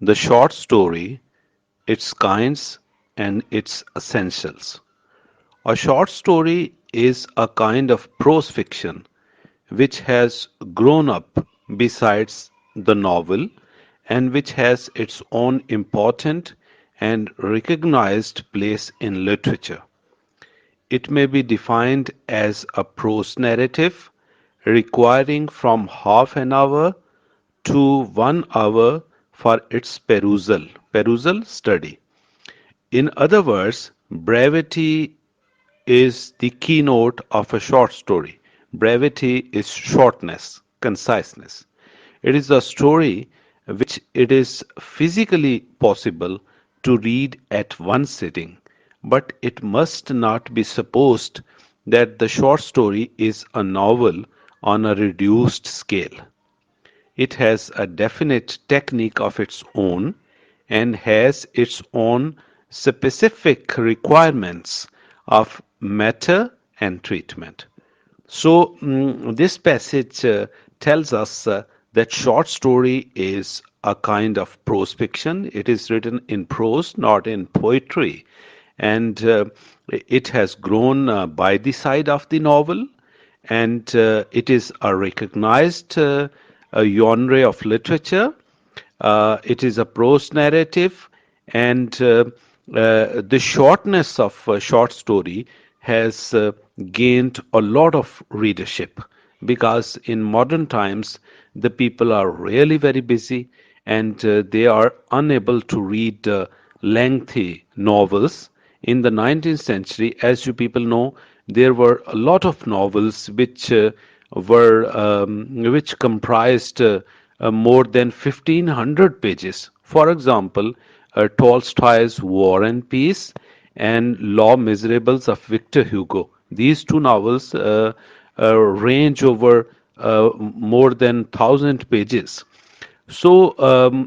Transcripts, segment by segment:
The short story, its kinds, and its essentials. A short story is a kind of prose fiction which has grown up besides the novel and which has its own important and recognized place in literature. It may be defined as a prose narrative requiring from half an hour to 1 hour for its perusal study. In other words, brevity is the keynote of a short story. Brevity is shortness, conciseness. It is a story which it is physically possible to read at one sitting, but it must not be supposed that the short story is a novel on a reduced scale. It has a definite technique of its own and has its own specific requirements of matter and treatment. So, this passage tells us that short story is a kind of prose fiction. It is written in prose, not in poetry, and it has grown by the side of the novel, and it is a recognized genre of literature. It is a prose narrative, and the shortness of a short story has gained a lot of readership because in modern times the people are really very busy and they are unable to read lengthy novels. In the 19th century, as you people know, there were a lot of novels which comprised more than 1500 pages. For example, Tolstoy's War and Peace and Law Miserables of Victor Hugo. These two novels range over more than 1000 pages. So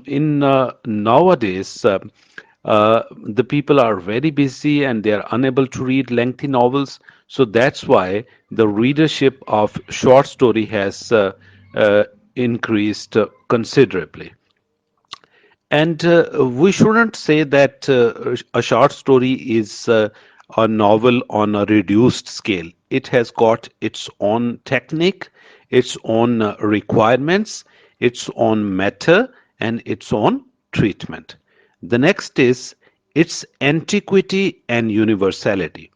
in nowadays, the people are very busy and they are unable to read lengthy novels. So that's why the readership of short story has uh, increased considerably. And we shouldn't say that a short story is a novel on a reduced scale. It has got its own technique, its own requirements, its own matter, and its own treatment. The next is its antiquity and universality.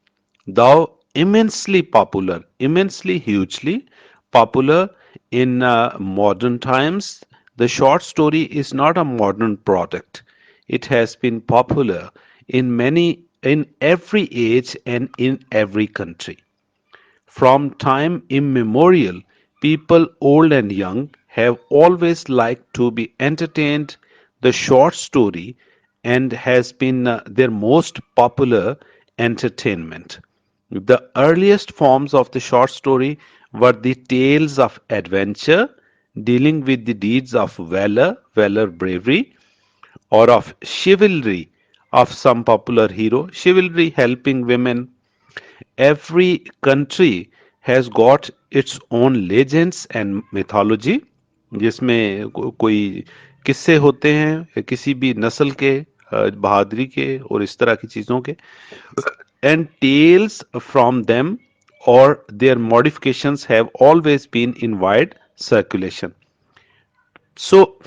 Though immensely popular, immensely hugely popular in modern times, the short story is not a modern product. It has been popular in every age and in every country. From time immemorial, people old and young have always liked to be entertained. The short story and has been their most popular entertainment. The earliest forms of the short story were the tales of adventure, dealing with the deeds of valor, bravery, or of chivalry of some popular hero, chivalry helping women. Every country has got its own legends and mythology जिसमें कोई किस्से होते हैं किसी भी नस्ल के बहादुरी के और इस तरह की चीजों के and tales from them or their modifications have always been in wide circulation. So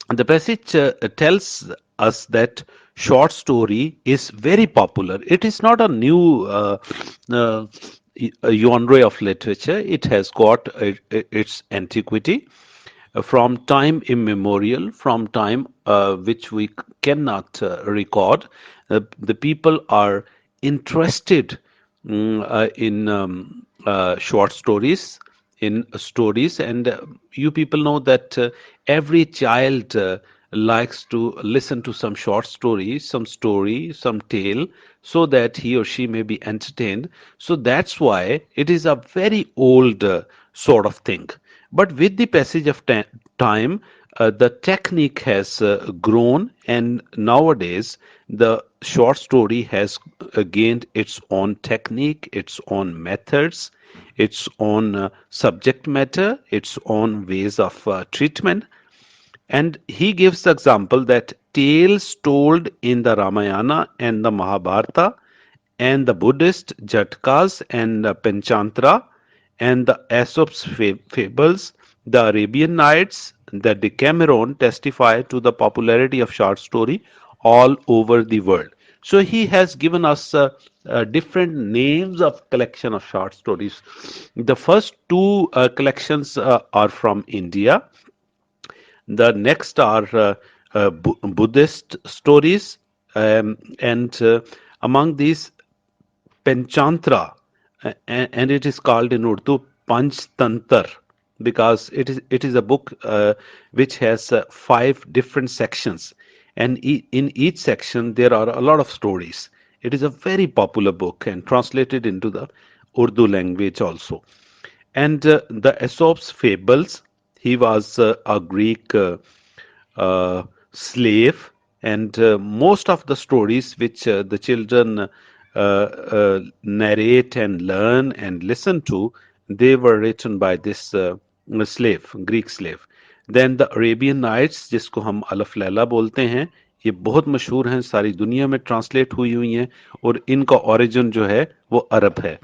the passage tells us that short story is very popular. It is not a new uh, genre of literature. It has got its antiquity from time immemorial, from time which we cannot record. The people are interested in short stories, in stories, and you people know that every child likes to listen to some short story, some tale, so that he or she may be entertained. So that's why it is a very old sort of thing. But with the passage of time, the technique has grown, and nowadays the short story has gained its own technique, its own methods, its own subject matter, its own ways of treatment. And he gives the example that tales told in the Ramayana and the Mahabharata and the Buddhist Jatkas and the Panchantra and the Aesop's fables, the Arabian Nights, the Decameron testify to the popularity of short story all over the world. So he has given us different names of collection of short stories. The first two collections are from India. The next are Buddhist stories, and among these Panchantra, and it is called in Urdu Panchtantar because it is a book which has five different sections, and in each section there are a lot of stories. It is a very popular book and translated into the Urdu language also. And the Aesop's fables, he was a Greek slave, and most of the stories which the children narrate and learn and listen to, they were written by this slave, Greek slave. Then the Arabian Nights, जिसको हम अलफ लैला बोलते हैं, ये बहुत मशहूर हैं, सारी दुनिया में ट्रांसलेट हुई हुई हैं, और इनका ओरिजिन जो है वो अरब है.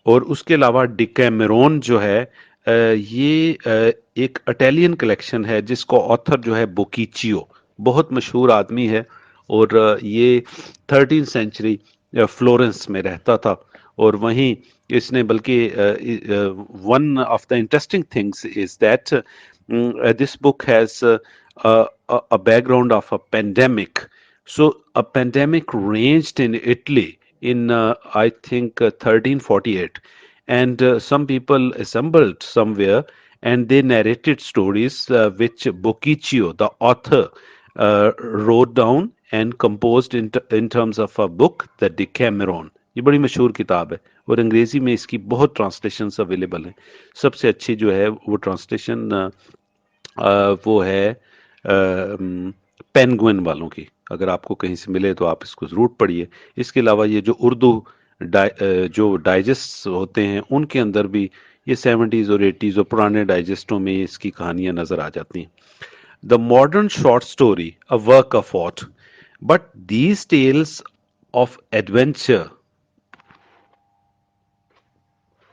और उसके अलावा डिकैमेरोन जो है ये एक इटालियन कलेक्शन है जिसको ऑथर जो है बोकीचियो, बहुत मशहूर आदमी है. और ये 13th सेंचुरी फ्लोरेंस में रहता था. और वहीं इसने बल्कि one of the interesting things is that this book has a background of a pandemic. So a pandemic raged in Italy in I think 1348, and some people assembled somewhere and they narrated stories which Boccaccio, the author, wrote down and composed in terms of a book, the Decameron. ये बड़ी मशहूर किताब है और अंग्रेजी में इसकी बहुत ट्रांसलेशंस अवेलेबल हैं. सबसे अच्छी जो है वो ट्रांसलेशन वो है पेंगुइन वालों की. अगर आपको कहीं से मिले तो आप इसको ज़रूर पढ़िए. इसके अलावा ये जो उर्दू जो डाइजेस्ट होते हैं उनके अंदर भी ये 70s और 80s और पुराने डाइजेस्टों में इसकी कहानियां नज़र आ जाती हैं. The modern short story a work of art, but these tales of adventure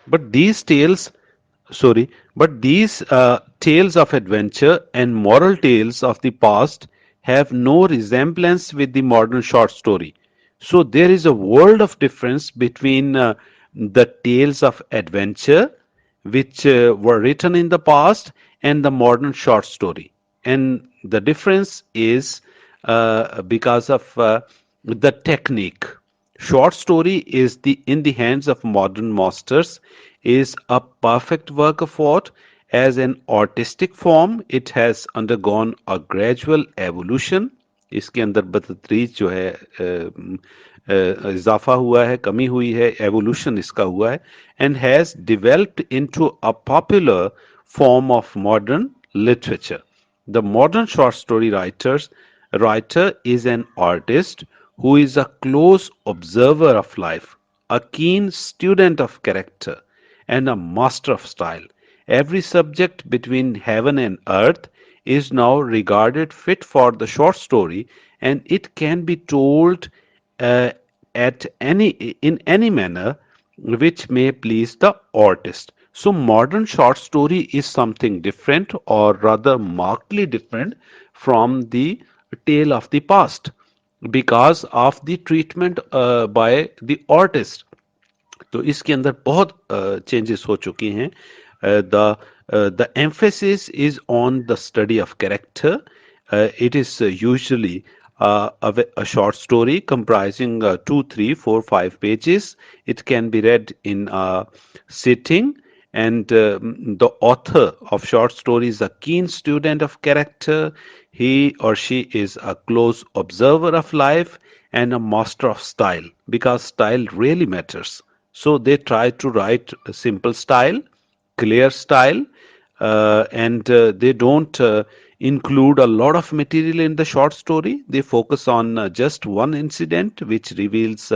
But these tales, sorry, but these tales of adventure and moral tales of the past have no resemblance with the modern short story. So there is a world of difference between the tales of adventure which were written in the past and the modern short story. And the difference is because of the technique. Short story is the in the hands of modern masters is a perfect work of art. As an artistic form, it has undergone a gradual evolution. इसके अंदर बतदरीज जो है इजाफा हुआ है, कमी हुई है, एवोल्यूशन इसका हुआ है, and has developed into a popular form of modern literature. The modern short story writer is an artist who is a close observer of life, a keen student of character, and a master of style. Every subject between heaven and earth is now regarded fit for the short story, and it can be told uh, at any in any manner which may please the artist. So modern short story is something different, or rather markedly different from the tale of the past because of the treatment by the artist. तो इसके अंदर बहुत changes हो चुकी हैं. The emphasis is on the study of character. It is usually a short story comprising 2, 3, 4, 5 pages. It can be read in a sitting, and the author of short stories is a keen student of character. He or she is a close observer of life and a master of style, because style really matters. So they try to write a simple style, clear style, and they don't include a lot of material in the short story. They focus on just one incident which reveals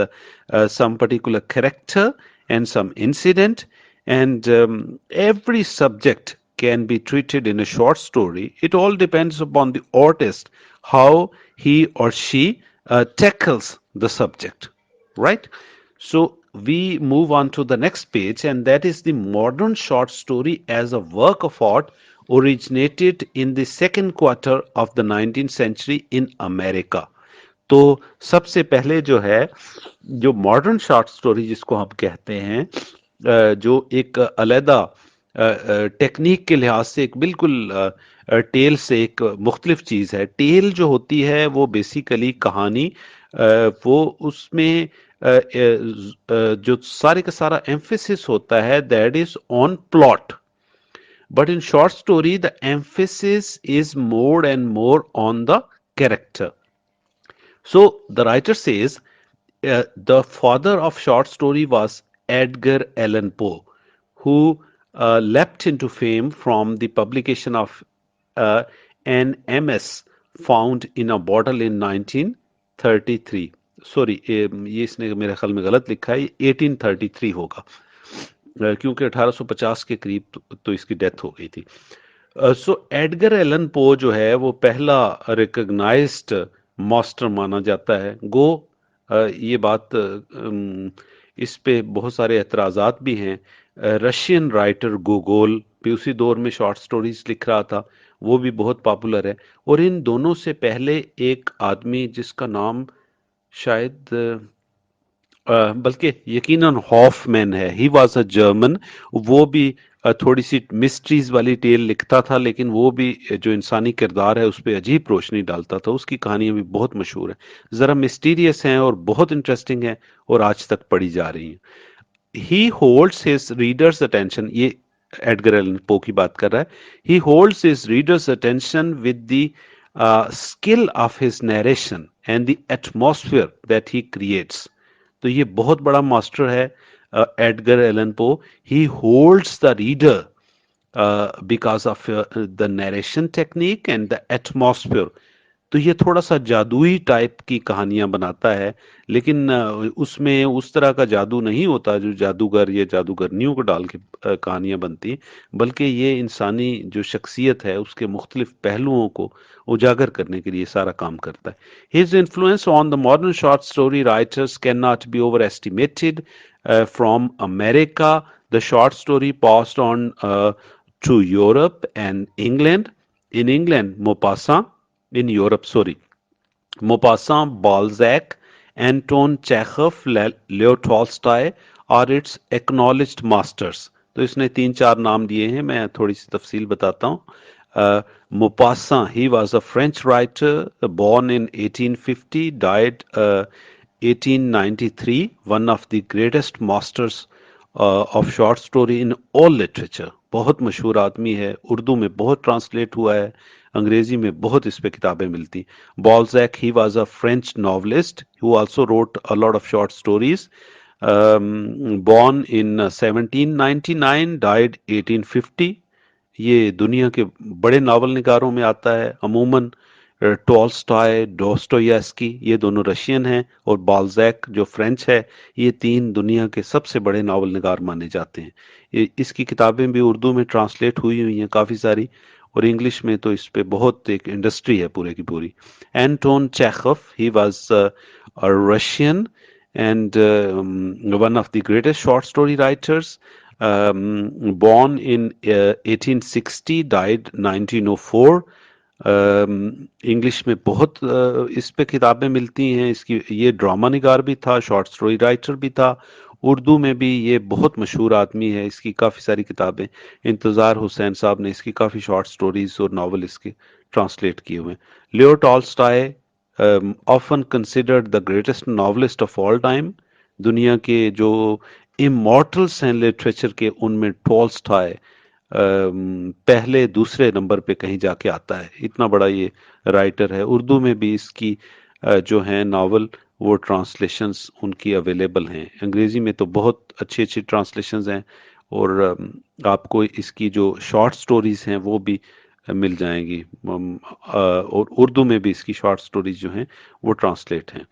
some particular character and some incident, and every subject can be treated in a short story. It all depends upon the artist, how he or she tackles the subject, right? So we move on to the next page, and that is the modern short story as a work of art originated in the second quarter of the 19th century in America. तो सबसे पहले जो है, जो modern short story जिसको हम कहते हैं, जो एक अलहदा टेक्निक के लिहाज से एक बिल्कुल टेल से एक मुख्तलिफ चीज़ है। टेल जो होती है वो बेसिकली कहानी, वो उसमें जो सारे का सारा एम्फेसिस होता है that is on plot, but in short story the emphasis is more and more on the character. So the writer says the father of short story was Edgar Allan Poe, who leapt into fame from the publication of uh, an MS found in a bottle in 1933. Sorry, ये इसने मेरे ख्याल में गलत लिखा है, ये 1833 होगा, क्योंकि 1850 के करीब तो इसकी डेथ हो गई थी। सो एडगर एलन पो जो है वो पहला रिकग्नाइज्ड मास्टर माना जाता है। गो ये बात इस पे बहुत सारे एतराज़ात भी हैं। रशियन राइटर गोगोल भी उसी दौर में शॉर्ट स्टोरीज लिख रहा था, वो भी बहुत पॉपुलर है। और इन दोनों से पहले एक आदमी जिसका नाम शायद बल्कि यकीनन हॉफमैन है, ही वॉज अ जर्मन। वो भी थोड़ी सी मिस्ट्रीज वाली टेल लिखता था, लेकिन वो भी जो इंसानी किरदार है उस पर अजीब रोशनी डालता था। उसकी कहानियां भी बहुत मशहूर हैं, ज़रा मिस्टीरियस हैं और बहुत इंटरेस्टिंग हैं और आज तक पढ़ी जा रही हैं। ही होल्ड्स हिज रीडर्स अटेंशन, ये एडगर एलन पो की बात कर रहा है। ही holds his readers attention with the skill of his narration and the atmosphere that he creates. तो ये बहुत बड़ा मास्टर है Edgar Allan Poe. He holds the reader because of the narration technique and the atmosphere. तो ये थोड़ा सा जादुई टाइप की कहानियां बनाता है, लेकिन उसमें उस तरह का जादू नहीं होता जो जादूगर या जादूगरनियों को डाल के कहानियां बनती, बल्कि ये इंसानी जो शख्सियत है उसके मुख्तलिफ पहलुओं को उजागर करने के लिए सारा काम करता है। His influence on the modern short story writers can not be overestimated. From America the short story passed on to Europe and England. In England, Maupassant, in Europe, sorry, Maupassant, Balzac, Anton Chekhov, Leo Tolstoy are its acknowledged masters. तो इसने तीन चार नाम दिए हैं, मैं थोड़ी सी तफसील बताता हूँ। Maupassant, he was a French writer born in 1850, died 1893, one of the greatest masters of short story in all literature. बहुत मशहूर आदमी है, उर्दू में बहुत ट्रांसलेट हुआ है, अंग्रेजी में बहुत इस पे किताबें मिलती। Balzac, he was a French novelist who also wrote a lot of short stories. Born in 1799, died 1850। ये दुनिया के बड़े नावल निगारों में आता है। अमूमन टॉल्स्टॉय, डोस्टोयेव्स्की, ये दोनों रशियन हैं, और बाल्जैक जो फ्रेंच है। ये तीन दुनिया के सबसे बड़े नावल निगार माने जाते हैं। इसकी किताबें भी उर्दू में ट्रांसलेट हुई हुई हैं काफ़ी सारी, और इंग्लिश में तो इस पे बहुत एक इंडस्ट्री है पूरे की पूरी। Anton Chekhov, he was a Russian and one of the greatest short story writers, born in 1860, died 1904। English में बहुत इस पे किताबें मिलती हैं। इसकी ये ड्रामा निगार भी था, शॉर्ट स्टोरी राइटर भी था। उर्दू में भी ये बहुत मशहूर आदमी है, इसकी काफ़ी सारी किताबें, इंतज़ार हुसैन साहब ने इसकी काफ़ी शॉर्ट स्टोरीज और नावल इसके ट्रांसलेट किए हुए हैं। Leo Tolstoy, often considered the greatest novelist of all time. दुनिया के जो इमॉर्टल्स हैं लिटरेचर के, उनमें टॉल्स्टॉय पहले दूसरे नंबर पे कहीं जाके आता है, इतना बड़ा ये राइटर है। उर्दू में भी इसकी जो है नावल, वो ट्रांसलेशंस उनकी अवेलेबल हैं। अंग्रेजी में तो बहुत अच्छी अच्छी ट्रांसलेशंस हैं, और आपको इसकी जो शॉर्ट स्टोरीज हैं वो भी मिल जाएंगी। और उर्दू में भी इसकी शॉर्ट स्टोरीज जो हैं वो ट्रांसलेट हैं।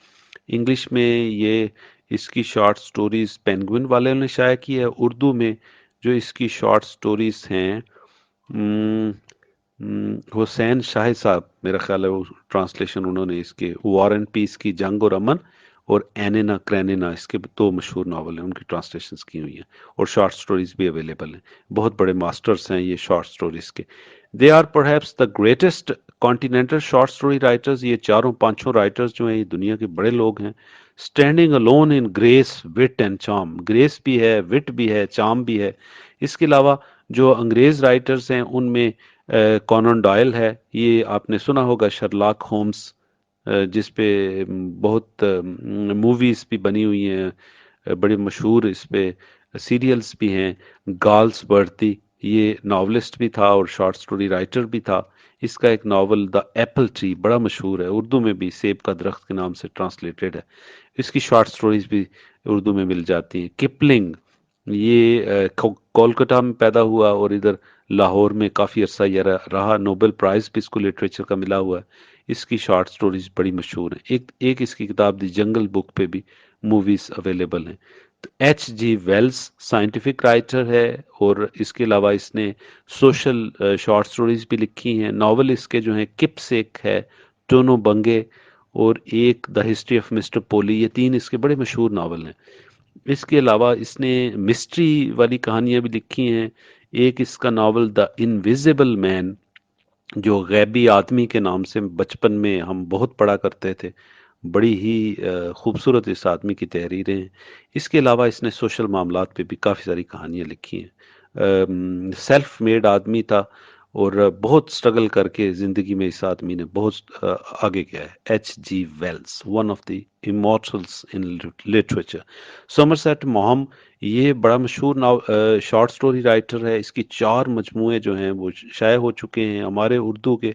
इंग्लिश में ये इसकी शॉर्ट स्टोरीज पेंगुइन वाले ने शाया की है। उर्दू में जो इसकी शॉर्ट स्टोरीज हैं हम्म, हुसैन शाह साहब, मेरा ख्याल है वो ट्रांसलेशन उन्होंने इसके वॉर एंड पीस की, जंग और अमन, और एनिना क्रेनिना, इसके दो मशहूर नावल हैं, उनकी ट्रांसलेशंस की हुई हैं। और शॉर्ट स्टोरीज भी अवेलेबल हैं। बहुत बड़े मास्टर्स हैं ये शॉर्ट स्टोरीज के। They are perhaps the greatest continental short story writers. ये चारों पांचों राइटर्स जो हैं ये दुनिया के बड़े लोग हैं। Standing alone in grace, wit and charm. Grace भी है, विट भी है, चार्म भी है। इसके अलावा जो अंग्रेज राइटर्स हैं उनमें कॉनन डॉयल है, ये आपने सुना होगा, शर्लॉक होम्स, जिस पे बहुत मूवीज भी बनी हुई हैं, बड़े मशहूर इस पे सीरियल्स भी हैं। गाल्स बर्ती, ये नॉवलिस्ट भी था और शॉर्ट स्टोरी राइटर भी था। इसका एक नावल द एप्पल ट्री बड़ा मशहूर है, उर्दू में भी सेब का दरख्त के नाम से ट्रांसलेटेड है। इसकी शॉर्ट स्टोरीज भी उर्दू में मिल जाती हैं। किपलिंग, ये कोलकाता में पैदा हुआ और इधर लाहौर में काफ़ी अरसा ये रहा। नोबेल प्राइज़ भी इसको लिटरेचर का मिला हुआ है। इसकी शॉर्ट स्टोरीज बड़ी मशहूर हैं। एक एक इसकी किताब दी जंगल बुक पे भी मूवीज अवेलेबल हैं। तो H G Wales scientific writer है, और इसके अलावा इसने सोशल शॉर्ट स्टोरीज भी लिखी हैं। नावल इसके जो हैं किपसेक है, टोनो बंगे, और एक द हिस्ट्री ऑफ मिस्टर पोली, ये तीन इसके बड़े मशहूर नावल हैं। इसके अलावा इसने मिस्ट्री वाली कहानियां भी लिखी हैं। एक इसका नावल द इनविजिबल मैन, जो गैबी आदमी के नाम से बचपन में हम बहुत पढ़ा करते थे। बड़ी ही खूबसूरत इस आदमी की तहरीरें हैं। इसके अलावा इसने सोशल मामलात पे भी काफ़ी सारी कहानियाँ लिखी हैं। सेल्फ मेड आदमी था, और बहुत स्ट्रगल करके ज़िंदगी में इस आदमी ने बहुत आगे गया है। H G Wales, one of the immortals in literature. Somerset Maugham, ये बड़ा मशहूर शॉर्ट स्टोरी राइटर है। इसकी चार मजमूए जो हैं वो शाये हो चुके हैं। हमारे उर्दू के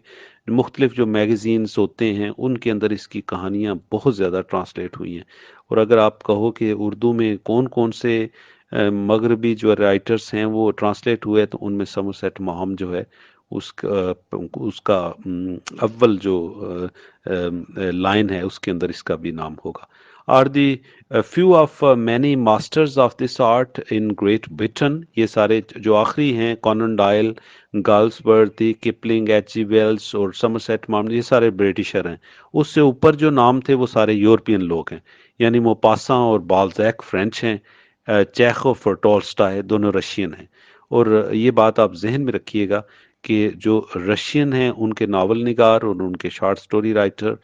मुख्तलिफ जो मैगज़ीन्स होते हैं उनके अंदर इसकी कहानियाँ बहुत ज़्यादा ट्रांसलेट हुई हैं। और अगर आप कहो कि उर्दू में कौन कौन से मगरबी जो राइटर्स हैं वो ट्रांसलेट हुए, तो उनमें समरसेट मॉम जो है उसका अव्वल जो लाइन है उसके अंदर इसका भी नाम होगा। Are the few of many masters of this art in Great Britain. ये सारे जो आखिरी हैं, Conan Doyle, Galsworthy, Kipling, H G Wells और समरसेट मॉम, ये सारे ब्रिटिशर हैं। उससे ऊपर जो नाम थे वो सारे यूरोपियन लोग हैं, यानी मोपासा और बाल्जैक फ्रेंच हैं, चेखोव और टॉल्स्टॉय दोनों रशियन हैं। और ये बात आप जहन में रखिएगा कि जो रशियन हैं उनके नावल निगार और उनके शॉर्ट स्टोरी राइटर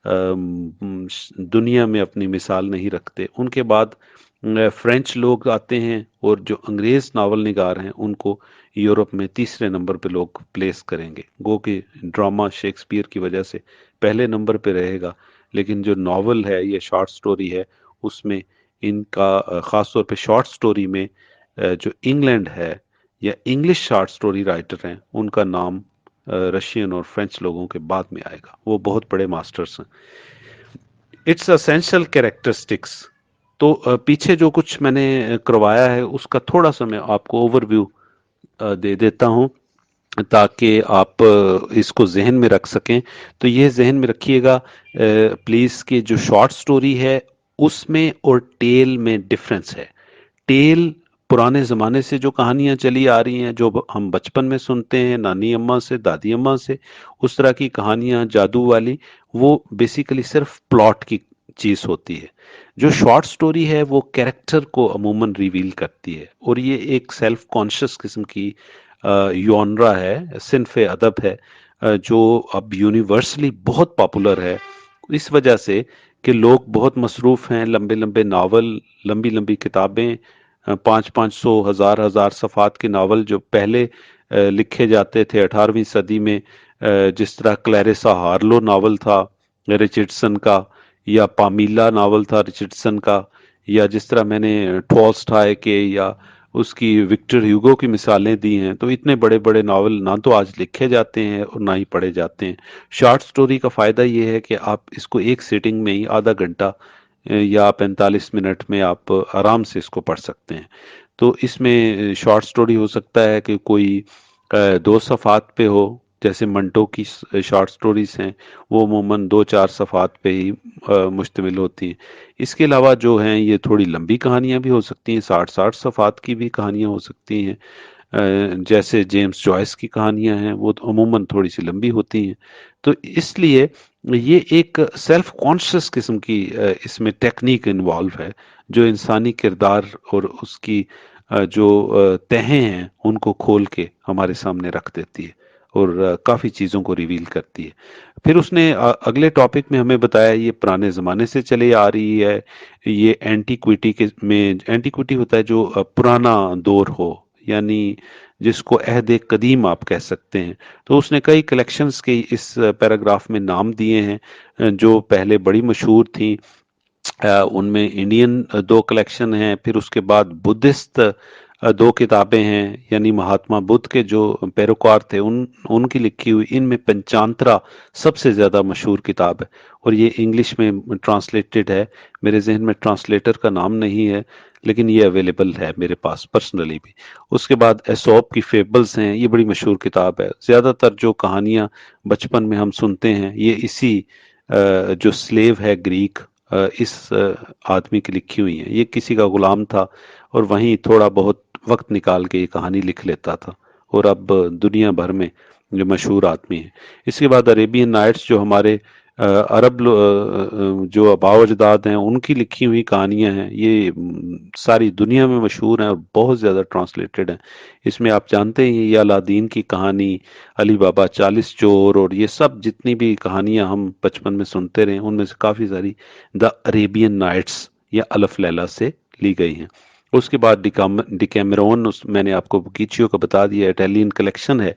दुनिया में अपनी मिसाल नहीं रखते। उनके बाद फ्रेंच लोग आते हैं, और जो अंग्रेज नावल निगार हैं उनको यूरोप में तीसरे नंबर पे लोग प्लेस करेंगे। गो कि ड्रामा शेक्सपियर की वजह से पहले नंबर पे रहेगा, लेकिन जो नावल है, ये शॉर्ट स्टोरी है, उसमें इनका ख़ास तौर पे शॉर्ट स्टोरी में जो इंग्लैंड है या इंग्लिश शॉर्ट स्टोरी राइटर हैं उनका नाम रशियन और फ्रेंच लोगों के बाद में आएगा। वो बहुत बड़े मास्टर्स हैं। It's essential characteristics. तो पीछे जो कुछ मैंने करवाया है उसका थोड़ा सा मैं आपको ओवरव्यू दे देता हूँ, ताकि आप इसको जहन में रख सकें। तो ये जहन में रखिएगा प्लीज़, कि जो शॉर्ट स्टोरी है उसमें और टेल में डिफरेंस है। टेल पुराने ज़माने से जो कहानियाँ चली आ रही हैं, जो हम बचपन में सुनते हैं नानी अम्मा से, दादी अम्मा से, उस तरह की कहानियाँ जादू वाली, वो बेसिकली सिर्फ प्लॉट की चीज़ होती है। जो शॉर्ट स्टोरी है वो कैरेक्टर को अमूमन रिवील करती है, और ये एक सेल्फ कॉन्शियस किस्म की यॉनरा है, सिन्फ अदब है, जो अब यूनिवर्सली बहुत पॉपुलर है। इस वजह से कि लोग बहुत मसरूफ़ हैं। लंबे लंबे नावल, लंबी लंबी किताबें, 500 500 हजार हजार सफ़ात के नावल जो पहले लिखे जाते थे 18वीं सदी में, जिस तरह क्लैरिसा हार्लो नावल था रिचर्डसन का, या पामीला नावल था रिचर्डसन का, या जिस तरह मैंने टॉल्स्टॉय के या उसकी विक्टर ह्यूगो की मिसालें दी हैं, तो इतने बड़े बड़े नावल ना तो आज लिखे जाते हैं और ना ही पढ़े जाते हैं। शॉर्ट स्टोरी का फ़ायदा ये है कि आप इसको एक सिटिंग में ही आधा घंटा या 45 मिनट में आप आराम से इसको पढ़ सकते हैं। तो इसमें शॉर्ट स्टोरी हो सकता है कि कोई 2 सफ़ात पे हो, जैसे मंटो की शॉर्ट स्टोरीज हैं, वो अमूमन 2 4 सफ़ात पे ही मुश्तमिल होती हैं। इसके अलावा जो हैं ये थोड़ी लंबी कहानियाँ भी हो सकती हैं, 60 60 सफ़ात की भी कहानियाँ हो सकती हैं। जैसे जेम्स जॉयस की कहानियां हैं वो तो अमूमन थोड़ी सी लंबी होती हैं। तो इसलिए ये एक सेल्फ कॉन्शियस किस्म की इसमें टेक्निक इन्वॉल्व है, जो इंसानी किरदार और उसकी जो तहें हैं उनको खोल के हमारे सामने रख देती है और काफी चीजों को रिवील करती है। फिर उसने अगले टॉपिक में हमें बताया ये पुराने जमाने से चली आ रही है। ये एंटीक्विटी के में एंटीक्विटी होता है जो पुराना दौर हो, यानी जिसको अहद कदीम आप कह सकते हैं। तो उसने कई कलेक्शंस के इस पैराग्राफ में नाम दिए हैं जो पहले बड़ी मशहूर थी। उनमें इंडियन दो कलेक्शन हैं, फिर उसके बाद बुद्धिस्ट दो किताबें हैं, यानी महात्मा बुद्ध के जो पैरोकार थे उनकी लिखी हुई। इनमें पंचांतरा सबसे ज्यादा मशहूर किताब है और ये इंग्लिश में ट्रांसलेटेड है। मेरे जहन में ट्रांसलेटर का नाम नहीं है, लेकिन ये अवेलेबल है मेरे पास पर्सनली भी। उसके बाद एसोप की फेबल्स हैं, ये बड़ी मशहूर किताब है। ज्यादातर जो कहानियां बचपन में हम सुनते हैं ये इसी जो स्लेव है ग्रीक, इस आदमी की लिखी हुई है। ये किसी का गुलाम था और वहीं थोड़ा बहुत वक्त निकाल के ये कहानी लिख लेता था और अब दुनिया भर में जो मशहूर आदमी है। इसके बाद अरेबियन नाइट्स जो हमारे जो आबाओ अजदाद हैं उनकी लिखी हुई कहानियां हैं, ये सारी दुनिया में मशहूर हैं और बहुत ज़्यादा ट्रांसलेटेड हैं। इसमें आप जानते हैं ये अलादीन की कहानी, अली बाबा 40 चोर और ये सब जितनी भी कहानियां हम बचपन में सुनते रहे उनमें से काफ़ी सारी द अरेबियन नाइट्स या अलफ लैला से ली गई हैं। उसके बाद डिकैमेरोन, उस मैंने आपको बुकीचियो का बता दिया, इटालियन कलेक्शन है।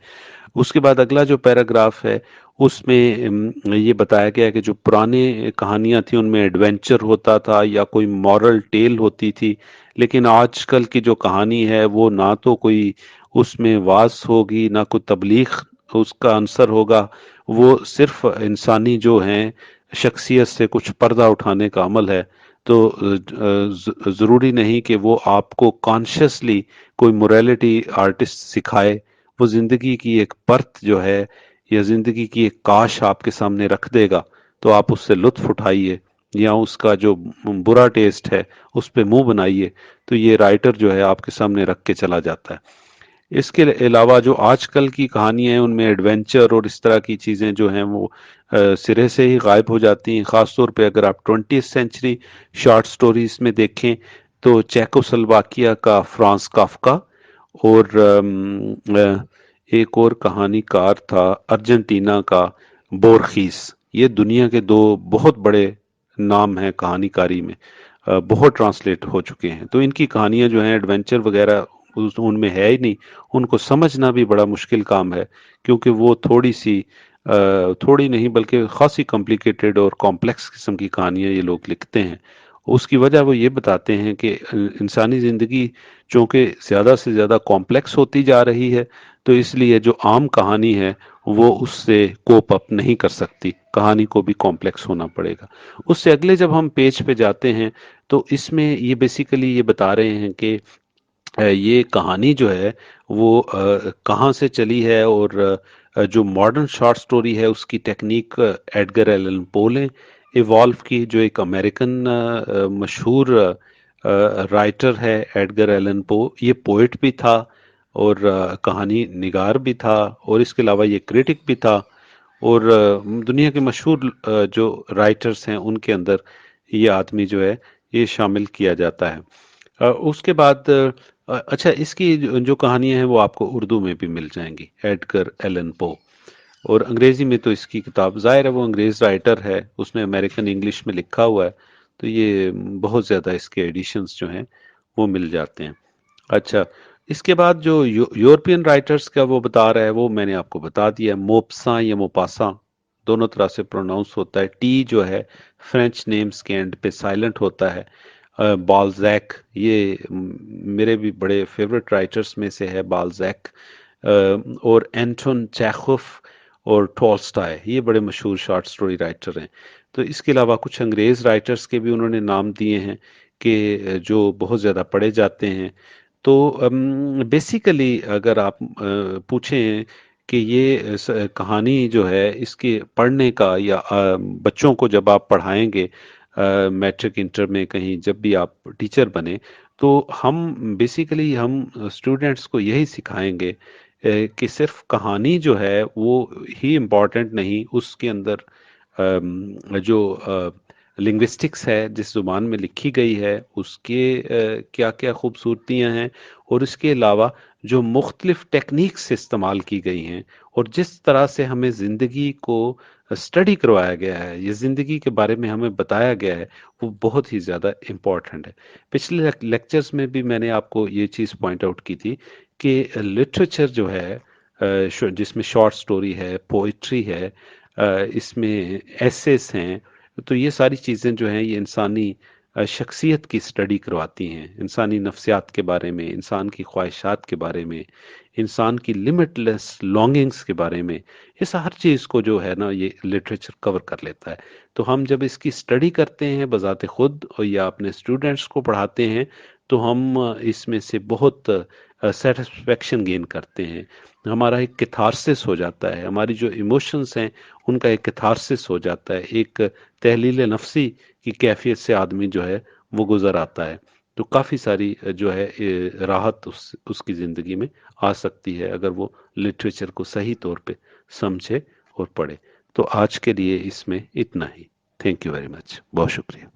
उसके बाद अगला जो पैराग्राफ है उसमें ये बताया गया है कि जो पुराने कहानियां थी उनमें एडवेंचर होता था या कोई मॉरल टेल होती थी, लेकिन आजकल की जो कहानी है वो ना तो कोई उसमें वास होगी ना कोई तबलीग उसका आंसर होगा। वो सिर्फ इंसानी जो हैं शख्सियत से कुछ पर्दा उठाने का अमल है। तो जरूरी नहीं कि वो आपको कॉन्शियसली कोई मोरालिटी आर्टिस्ट सिखाए। वो जिंदगी की एक परत जो है या जिंदगी की एक काश आपके सामने रख देगा, तो आप उससे लुत्फ उठाइए या उसका जो बुरा टेस्ट है उस पे मुंह बनाइए। तो ये राइटर जो है आपके सामने रख के चला जाता है। इसके अलावा जो आजकल की कहानियां हैं उनमें एडवेंचर और इस तरह की चीजें जो हैं वो सिरे से ही गायब हो जाती हैं। खासतौर पे अगर आप 20th सेंचुरी शॉर्ट स्टोरीज में देखें तो चेकोस्लोवाकिया का फ्रांस काफ्का और एक और कहानीकार था अर्जेंटीना का बोरखीस। ये दुनिया के दो बहुत बड़े नाम हैं कहानीकारी में, बहुत ट्रांसलेट हो चुके हैं। तो इनकी कहानियां जो हैं एडवेंचर वगैरह उनमें है ही नहीं। उनको समझना भी बड़ा मुश्किल काम है क्योंकि वो थोड़ी नहीं बल्कि खासी कॉम्प्लिकेटेड और कॉम्प्लेक्स किस्म की कहानियां ये लोग लिखते हैं। उसकी वजह वो ये बताते हैं कि इंसानी जिंदगी चूंकि ज्यादा से ज्यादा कॉम्प्लेक्स होती जा रही है, तो इसलिए जो आम कहानी है वो उससे कोप अप नहीं कर सकती, कहानी को भी कॉम्प्लेक्स होना पड़ेगा। उससे अगले जब हम पेज पे जाते हैं तो इसमें ये बेसिकली ये बता रहे हैं कि ये कहानी जो है वो कहाँ से चली है और जो मॉडर्न शॉर्ट स्टोरी है उसकी टेक्निक एडगर एलन पो ने इवॉल्व की, जो एक अमेरिकन मशहूर राइटर है। एडगर एलन पो ये पोइट भी था और कहानी निगार भी था और इसके अलावा ये क्रिटिक भी था और दुनिया के मशहूर जो राइटर्स हैं उनके अंदर ये आदमी जो है ये शामिल किया जाता है। उसके बाद अच्छा, इसकी जो कहानियां हैं वो आपको उर्दू में भी मिल जाएंगी, एडगर एलन पो। और अंग्रेजी में तो इसकी किताब जाहिर है वो अंग्रेज राइटर है, उसने अमेरिकन इंग्लिश में लिखा हुआ है, तो ये बहुत ज़्यादा इसके एडिशंस जो हैं वो मिल जाते हैं। अच्छा, इसके बाद जो यूरोपियन राइटर्स का वो बता रहा है वो मैंने आपको बता दिया। मोपसा या मोपासा दोनों तरह से प्रोनाउंस होता है। टी जो है फ्रेंच नेम्स के एंड पे साइलेंट होता है। बाल्जैक, ये मेरे भी बड़े फेवरेट राइटर्स में से है बाल्जैक। और एंटोन चेखव और टॉल्स्टॉय, ये बड़े मशहूर शॉर्ट स्टोरी राइटर हैं। तो इसके अलावा कुछ अंग्रेज राइटर्स के भी उन्होंने नाम दिए हैं कि जो बहुत ज़्यादा पढ़े जाते हैं। तो बेसिकली अगर आप पूछें कि ये कहानी जो है इसके पढ़ने का या बच्चों को जब आप पढ़ाएंगे मैट्रिक इंटर में कहीं जब भी आप टीचर बने, तो हम बेसिकली हम स्टूडेंट्स को यही सिखाएंगे कि सिर्फ कहानी जो है वो ही इम्पोर्टेंट नहीं, उसके अंदर जो लिंग्विस्टिक्स है, जिस जुबान में लिखी गई है उसके क्या क्या खूबसूरतियां हैं, और इसके अलावा जो मुख्तलिफ टेक्निक्स इस्तेमाल की गई हैं, और जिस तरह से हमें ज़िंदगी को स्टडी करवाया गया है, ये ज़िंदगी के बारे में हमें बताया गया है, वो बहुत ही ज़्यादा इम्पोर्टेंट है। पिछले लेक्चर्स में भी मैंने आपको ये चीज़ पॉइंट आउट की थी कि लिटरेचर जो है जिसमें शॉर्ट स्टोरी है, पोइट्री है, इसमें एसेस हैं, तो ये सारी चीज़ें जो हैं ये इंसानी शख्सियत की स्टडी करवाती हैं, इंसानी नफ्सियात के बारे में, इंसान की ख्वाहिशात के बारे में, इंसान की लिमिटलेस लॉन्गिंग्स के बारे में। इस हर चीज़ को जो है ना ये लिटरेचर कवर कर लेता है। तो हम जब इसकी स्टडी करते हैं बज़ाते खुद, और या अपने स्टूडेंट्स को पढ़ाते हैं, तो हम इसमें से बहुत सेटिस्फेक्शन गेन करते हैं। हमारा एक कैथारसिस हो जाता है, हमारी जो इमोशंस हैं उनका एक कैथारसिस हो जाता है, एक तहलील नफ्सी की कैफियत से आदमी जो है वो गुजर आता है। तो काफ़ी सारी जो है राहत उसकी ज़िंदगी में आ सकती है अगर वो लिटरेचर को सही तौर पे समझे और पढ़े। तो आज के लिए इसमें इतना ही। थैंक यू वेरी मच, बहुत शुक्रिया।